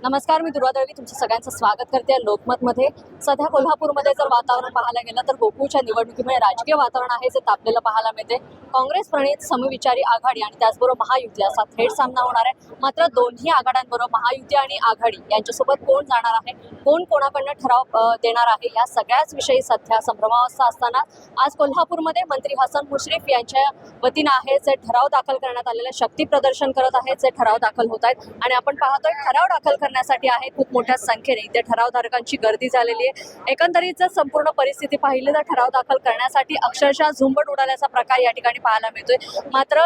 नमस्कार, मी दुर्वा दळवी तुमचं सगळ्यांचं स्वागत करते लोकमतमध्ये। सध्या कोल्हापूरमध्ये जर वातावरण पाहायला गेलं तर गोकुळच्या निवडणुकीमुळे राजकीय वातावरण आहे जे तापलेलं पाहायला मिळते। काँग्रेस प्रणित समविचारी आघाडी आणि त्याचबरोबर महायुती असा थेट सामना होणार आहे। मात्र दोन्ही आघाड्यांबरोबर महायुती आणि आघाडी यांच्यासोबत कोण जाणार आहे, कोण कोणाकडनं ठराव देणार आहे, या सगळ्याच विषयी सध्या संभ्रमावस्था असताना आज कोल्हापूरमध्ये मंत्री हसन मुश्रीफ यांच्या वतीनं आहे जे ठराव दाखल करण्यात आलेले शक्ती प्रदर्शन करत आहेत, जे ठराव दाखल होत आहेत आणि आपण पाहतोय ठराव दाखल करण्यासाठी आहे खूप मोठ्या संख्येने इथे ठरावधारकांची गर्दी झालेली आहे। एकंदरीत जर संपूर्ण परिस्थिती पाहिली तर ठराव दाखल करण्यासाठी अक्षरशः झुंबड उडाल्याचा प्रकार या ठिकाणी पाहायला मिळतोय। मात्र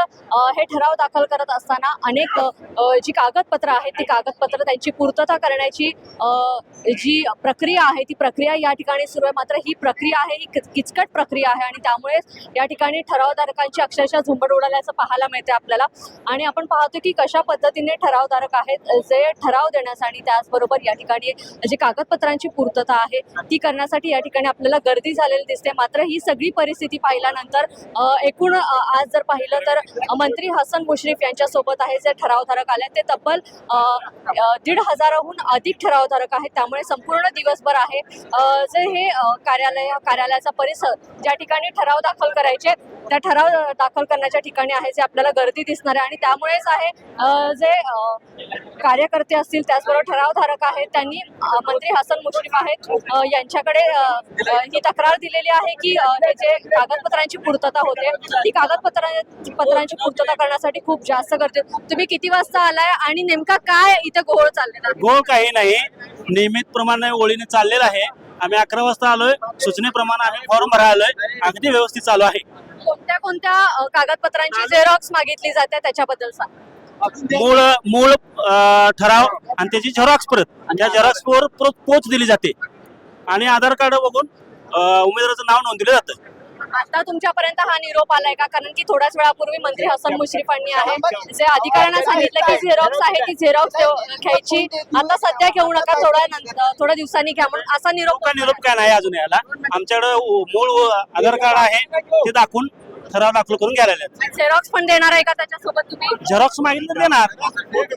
हे ठराव दाखल करत असताना अनेक जी कागदपत्र आहेत ती कागदपत्र त्यांची पूर्तता करण्याची जी प्रक्रिया आहे ती प्रक्रिया या ठिकाणी सुरू आहे। मात्र ही प्रक्रिया आहे ही किचकट प्रक्रिया आहे आणि त्यामुळे या ठिकाणी ठरावधारकांची अक्षरशः झुंबड उडाल्याचं पाहायला मिळते आपल्याला। आणि आपण पाहतो की कशा पद्धतीने ठरावधारक आहेत जे ठराव देण्यासाठी त्याचबरोबर या ठिकाणी जी कागदपत्रांची पूर्तता आहे ती करण्यासाठी या ठिकाणी आपल्याला गर्दी झालेली दिसते। मात्र ही सगळी परिस्थिती पाहिल्यानंतर एकूण आज जर पाहिलं तर मंत्री हसन मुश्रीफ यांच्यासोबत आहे जे ठरावधारक आले ते तब्बल 1,500हून अधिक ठरावधारक आहेत। त्यामुळे संपूर्ण दिवसभर आहे जे हे कार्यालयाचा परिसर ज्या ठिकाणी ठराव दाखल करायचे त्या ठराव दाखल करण्याच्या ठिकाणी आहे जे आपल्याला गर्दी दिसणार आहे। आणि त्यामुळेच आहे जे कार्यकर्ते असतील त्याचबरोबर ठरावधारक आहेत त्यांनी मंत्री हसन मुश्रीफ आहेत यांच्याकडे ही तक्रार दिलेली आहे की हे जे कागदपत्रांची पूर्तता होते ती कागदपत्रांची पूर्तता करण्यासाठी खूप जास्त गर्दी। तुम्ही किती वाजता आलाय आणि नेमका काय इथे घोळ चाललेला आहे? घोळ काही नाही, नियमित प्रमाणे ओळीने चाललेला आहे। आम्ही 11 वाजता आलोय, सूचनेप्रमाणे आम्ही फॉर्म भरायला आलोय, अगदी व्यवस्थित चालू आहे। कोणत्या कोणत्या कागदपत्रांची झेरॉक्स मागितली जाते त्याच्याबद्दल सांग। मूळ ठराव आणि त्याची झेरॉक्स परत त्या झेरॉक्स वर पोच दिली जाते आणि आधार कार्ड बघून उमेदवाराचं नाव नोंदवलं जातं। आता तुमच्यापर्यंत हा निरोप आलाय का? कारण की थोड्याच वेळापूर्वी मंत्री हसन मुश्रीफांनी आहे जे अधिकाऱ्यांना सांगितलं की झेरॉक्स आहे ती झेरॉक्स घ्यायची, आता सध्या घेऊ नका, थोड्या दिवसांनी घ्या म्हणून असा निरोप काय नाही अजून याला। आमच्याकडे मूळ आधार कार्ड आहे ते दाखवून ठराव दाखल करून घ्यायला। झेरॉक्स पण देणार आहे का त्याच्यासोबत? तुम्ही झेरॉक्स मागितलं देणार,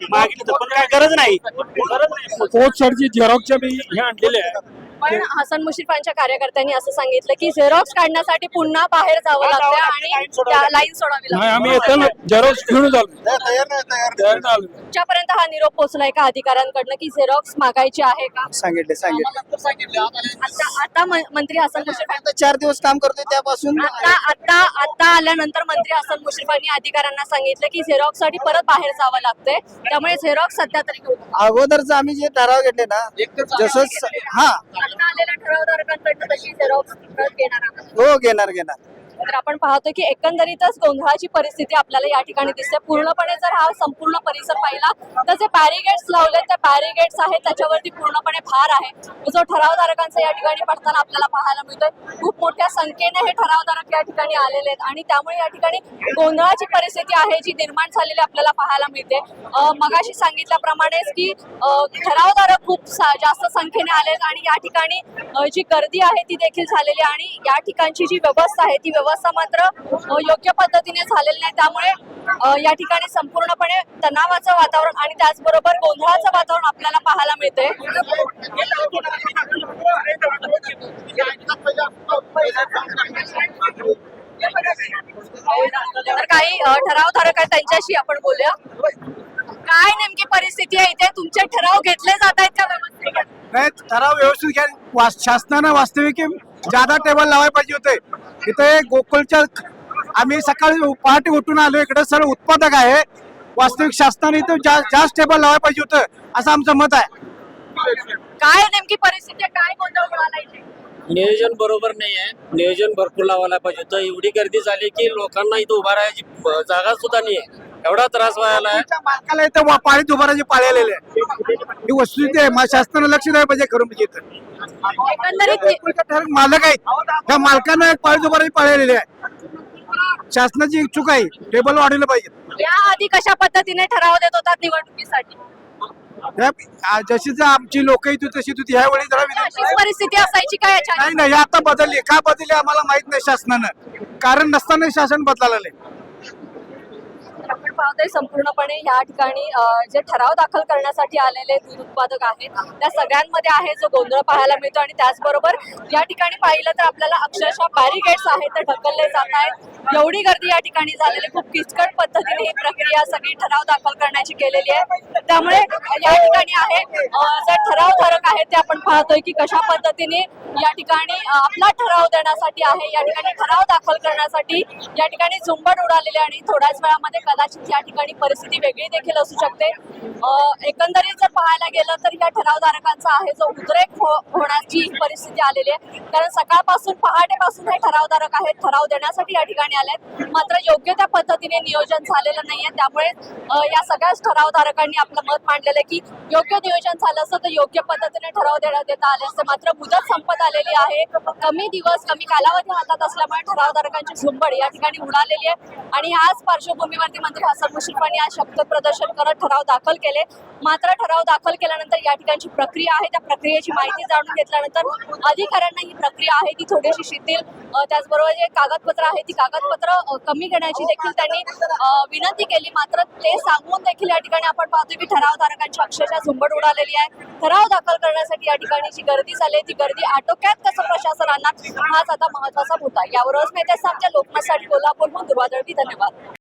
मागितलं तर पण काय गरज नाही। पोचसाठी झेरॉक्सच्या बी हे आणलेले आहे। पण हसन मुश्रीफांच्या कार्यकर्त्यांनी असं सांगितलं की झेरॉक्स काढण्यासाठी पुन्हा बाहेर जावं लागतं आणि लाईन सोडावी लागते। आम्ही येताना झेरॉक्स घेऊन तयार झालो। तुमच्यापर्यंत हा निरोप पोहोचलाय का अधिकाऱ्यांकडनं की झेरॉक्स मागायची आहे का? सांगितले आता मंत्री हसन मुश्रीफ 4 दिवस काम करतोय त्यापासून आता आल्यानंतर मंत्री हसन मुश्रीफांनी अधिकाऱ्यांना सांगितलं की झेरॉक्स साठी परत बाहेर जावं लागतंय, त्यामुळे झेरॉक्स सध्या तरी घेऊ नका। अगोदरच आम्ही जे ठराव घेतले ना जसं आता आलेल्या ठरावधारकांकडनं तशी झेरॉक्स घेणार आहात? हो घेणार तर आपण पाहतो की एकंदरीतच गोंधळाची परिस्थिती आपल्याला या ठिकाणी दिसते। पूर्णपणे जर हा संपूर्ण परिसर पाहिला तर जे बॅरिगेट्स लावले त्या बॅरिगेट्स आहेत त्याच्यावरती पूर्णपणे भार आहे जो ठरावधारकांचा या ठिकाणी पडताना आपल्याला पाहायला मिळतोय। खूप मोठ्या संख्येने हे ठरावधारक या ठिकाणी आलेले आहेत आणि त्यामुळे या ठिकाणी गोंधळाची परिस्थिती आहे जी निर्माण झालेली आपल्याला पाहायला मिळते। मगाशी सांगितल्याप्रमाणेच की ठरावधारक खूप जास्त संख्येने आलेत आणि या ठिकाणी जी गर्दी आहे ती देखील झालेली आहे आणि या ठिकाणची जी व्यवस्था आहे ती व्यवस्था मात्र योग्य पद्धतीने झालेली नाही। त्यामुळे या ठिकाणी संपूर्णपणे तणावाचं वातावरण आणि त्याचबरोबर गोंधळाचं वातावरण आपल्याला पाहायला मिळते। तर काही ठरावधारक आहेत त्यांच्याशी आपण बोलूया। काय नेमकी परिस्थिती आहे इथे? तुमचे ठराव घेतले जात आहेत का व्यवस्थित? नाही, ठराव व्यवस्थित घ्या। शासनानं वास्तविक जादा टेबल लावायला पाहिजे होते। इथे गोकुळच्या आम्ही सकाळी पहाटे उठून आलो, इकडे सर्व उत्पादक आहे। वास्तविक शासनाने इथे जास्त टेबल लावायला पाहिजे होतं असं आमचं मत आहे। काय नेमकी परिस्थिती आहे? काय गोंधळ उडाला इथे? नियोजन बरोबर नाही आहे, नियोजन भरपूर लावायला पाहिजे होतं। एवढी गर्दी झाली की लोकांना इथं उभा राहायची जागा सुद्धा नाही आहे, एवढा त्रास व्हायला आहे। मालकाला इथं पाळीत उभा राहायची पाळी आलेली आहे। ही वस्तुस्थिती आहे, शासनानं लक्ष द्यायला पाहिजे खरं म्हणजे इथं। एकंदरीत मालक आहेत त्या मालकानं पाळीत उभा राहायची पाळी आलेली आहे। शासनाची इच्छुक आहे, टेबल वाढवलं पाहिजे। या आधी कशा पद्धतीने ठराव देत होतात निवडणुकीसाठी? जशी आमची लोक येतो तशी तू ह्यावेळी जरा अशीच परिस्थिती असायची का याच्या? नाही, आता बदलली का बदलली आम्हाला माहित नाही शासनानं, कारण नसताना शासन बदलायला लागले। पाहतोय संपूर्णपणे या ठिकाणी जे ठराव दाखल करण्यासाठी आलेले दूध उत्पादक आहेत त्या सगळ्यांमध्ये आहे जो गोंधळ पाहायला मिळतो आणि त्याचबरोबर या ठिकाणी पाहिलं तर आपल्याला अक्षरशः बॅरिकेड्स आहेत ते ढकलले जात आहेत एवढी गर्दी या ठिकाणी झालेली खूप किचकट पद्धतीने ही प्रक्रिया सगळी ठराव दाखल करण्याची केलेली आहे त्यामुळे या ठिकाणी आहे जे ठरावधारक आहेत ते आपण पाहतोय की कशा पद्धतीने या ठिकाणी आपला ठराव देण्यासाठी आहे या ठिकाणी ठराव दाखल करण्यासाठी या ठिकाणी झुंबड उडालेले आणि थोड्याच वेळामध्ये कदाचित या ठिकाणी परिस्थिती वेगळी देखील असू शकते एकंदरीत जर पाहायला गेलं तर या ठरावधारकांचा आहे जो उद्रेक होण्याची परिस्थिती आलेली आहे कारण सकाळपासून पहाटेपासून हे ठरावधारक आहेत ठराव देण्यासाठी या ठिकाणी आलेत मात्र योग्य त्या पद्धतीने नियोजन झालेलं नाहीये त्यामुळे या सगळ्याच ठरावधारकांनी आपलं मत मांडलेलं आहे की योग्य नियोजन झालं असतं तर योग्य पद्धतीने ठराव देता आले असते मात्र मुदत संपत आलेली आहे कमी दिवस कमी कालावधी हातात असल्यामुळे ठरावधारकांची झुंबड या ठिकाणी उडालेली आहे आणि याच पार्श्वभूमीवरती मंत्री हसन मुश्रीफांनी आज शक्कत प्रदर्शन करत ठराव दाखल केले मात्र ठराव दाखल केल्यानंतर या ठिकाणची प्रक्रिया आहे त्या प्रक्रियेची माहिती जाणून घेतल्यानंतर अधिकाऱ्यांना ही प्रक्रिया आहे ती थोडीशी शिथिल त्याचबरोबर जे कागदपत्र आहे ती कागदपत्र कमी घेण्याची देखील त्यांनी विनंती केली मात्र ते सांगून देखील या ठिकाणी आपण पाहतो की ठरावधारकांची अक्षरशः झुंबड उडालेली आहे ठराव दाखल करण्यासाठी या ठिकाणी जी गर्दी झाली ती गर्दी आटोक्यात कसं प्रशासन आणणार हाच आता महत्वाचा मुद्दा यावरच मी ते आमच्या लोकमतसाठी कोल्हापूरहून दुर्वा दळवी धन्यवाद.